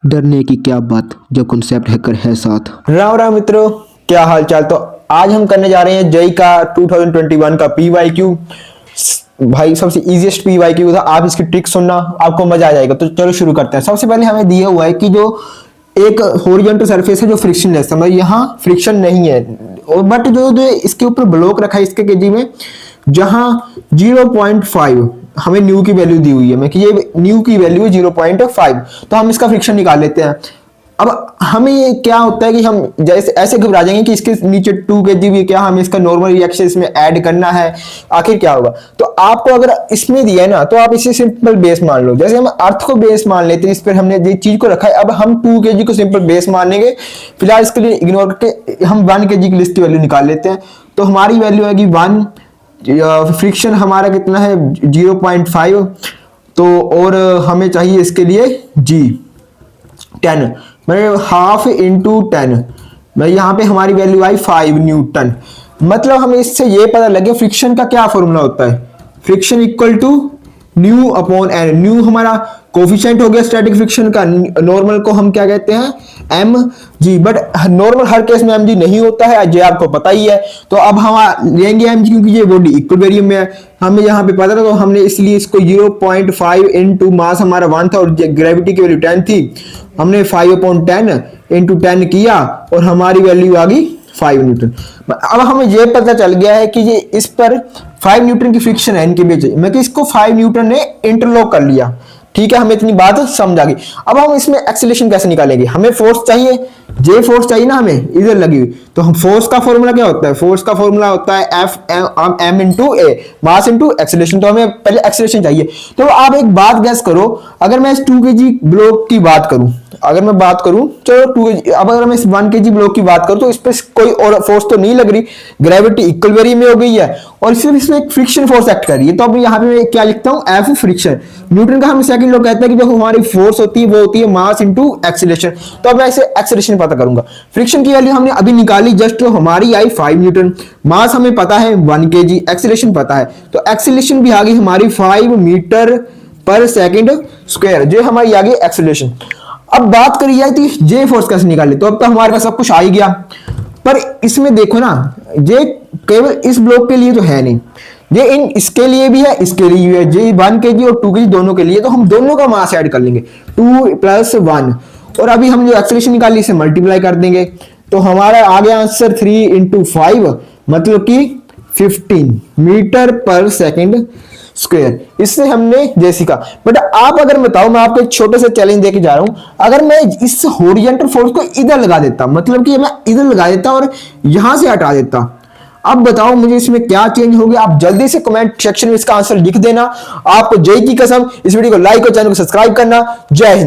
डरने की क्या बात जब कॉन्सेप्ट हैकर है साथ। राम राम मित्रों, क्या हाल चाल। तो आज हम करने जा रहे हैं जेई का 2021 का पीवाईक्यू। भाई सबसे इजीएस्ट पीवाईक्यू था। आप इसकी ट्रिक सुनना, आपको मजा आ जाएगा। तो चलो शुरू करते हैं। सबसे पहले हमें दिया हुआ है कि जो एक हॉरिजॉन्टल सरफेस है जो फ्रिक्शनलेस है, मतलब यहाँ फ्रिक्शन नहीं है, और बट जो इसके ऊपर ब्लॉक रखा है इसके केजी में, जहां 0.5 हमें न्यू की वैल्यू दी हुई है, मैं कि ये न्यू की वैल्यू है 0.5, तो हम इसका फ्रिक्शन निकाल लेते हैं। अब हमें ये क्या होता है कि हम जैसे ऐसे घबरा जाएंगे कि इसके नीचे 2 kg भी क्या, हमें इसका नॉर्मल रिएक्शन इसमें ऐड करना है, आखिर क्या होगा। तो आपको अगर इसमें दिया है ना, तो आप इसे सिंपल बेस मान लो। जैसे हम अर्थ को बेस मान लेते हैं, इस पर हमने ये चीज को रखा है, अब हम 2 kg को सिंपल बेस मान लेंगे। फिलहाल इसके लिए इग्नोर करके हम 1 kg की लिस्ट की वैल्यू निकाल लेते हैं। तो हमारी वैल्यू आएगी 1, फ्रिक्शन हमारा कितना है 0.5, तो और हमें चाहिए इसके लिए जी 10, मैं हाफ इंटू 10, मैं यहाँ पे हमारी वैल्यू आई 5 न्यूटन। मतलब हमें इससे ये पता लगे फ्रिक्शन का क्या फॉर्मूला होता है। Friction equal to mu upon N. Mu हमारा कोफिशिएंट हो गया स्टैटिक फ्रिक्शन का, नॉर्मल को हम क्या कहते हैं एम जी, बट नॉर्मल हर केस में एम जी नहीं होता है, ये आपको पता ही है। तो अब हम लेंगे एम जी, क्योंकि ये बॉडी इक्विलिब्रियम में है, हमें यहाँ पे पता था, तो हमने इसलिए इसको 0.5 इंटू मास हमारा 1 था और ग्रेविटी की वैल्यू 10 थी, हमने 5/10 इंटू 10 किया और हमारी वैल्यू आ गई 5 न्यूटन। अब हमें यह पता चल गया है कि ये इस पर 5 न्यूटन की फ्रिक्शन है इनके बीच में, कि इसको 5 न्यूटन ने इंटरलॉक कर लिया। ठीक है, हमें इतनी बात समझ आ गई। अब हम इसमें एक्सीलरेशन कैसे निकालेंगे। हमें फोर्स चाहिए, जे फोर्स चाहिए ना हमें इधर लगी हुई। तो हम फोर्स का फॉर्मूला क्या होता है, फोर्स का फॉर्मूला होता है एफ एम इंटू ए, मास इंटू एक्सीलरेशन। तो हमें पहले एक्सीलरेशन चाहिए। तो आप एक बात गैस करो, अगर मैं इस 2 kg ब्लॉक की बात करूं, अगर मैं बात करूं, चलो 2 kg, अब अगर मैं इस 1 kg ब्लॉक की बात करूं, तो इस पर कोई और फोर्स तो नहीं लग रही, ग्रेविटी इक्विलिब्रियम में हो गई है और सिर्फ इसमें एक फ्रिक्शन फोर्स एक्ट कर रही है। तो अब यहाँ पे मैं क्या लिखता हूँ, एफ फ्रिक्शन। न्यूटन का हम सेकंड लॉ कहते हैं कि जो हमारी फोर्स होती है वो होती है मास इंटू एक्सीलरेशन। तो अब मैं इसे एक्सीलरेशन पता करूंगा। फ्रिक्शन की वैल्यू हमने अभी निकाली जस्ट, तो हमारी आई 5 न्यूटन, मास हमें पता है 1 kg, एक्सीलरेशन पता है, तो एक्सीलरेशन भी आ गई हमारी 5 मीटर पर सेकंड स्क्वायर, जो हमारी आ गई एक्सीलरेशन। अब बात करी जाए तो जे फोर्स कैसे निकाले, तो अब तो हमारे पास सब कुछ आ ही गया। पर इसमें देखो ना, ये केवल इस ब्लॉक के लिए तो है नहीं, ये इन इसके लिए भी है, इसके लिए भी है, जे 1 kg और 2 kg दोनों के लिए। तो हम दोनों का मास ऐड कर लेंगे 2 + 1, और अभी हम जो एक्सीलरेशन निकाली इसे मल्टीप्लाई कर देंगे। तो हमारा आ गया आंसर 3 × 5, मतलब कि 15 मीटर पर सेकंड स्क्वायर। इससे हमने जे सीखा। बट आप अगर बताओ, मैं आपको एक छोटे से चैलेंज देके जा रहा हूं, अगर मैं इस हॉरिजॉन्टल फोर्स को इधर लगा देता, मतलब कि मैं इधर लगा देता और यहां से हटा देता, अब बताओ मुझे इसमें क्या चेंज हो गया। आप जल्दी से कमेंट सेक्शन में इसका आंसर लिख देना। आपको जय की कसम। इस वीडियो को लाइक और चैनल को सब्सक्राइब करना। जय हिंद।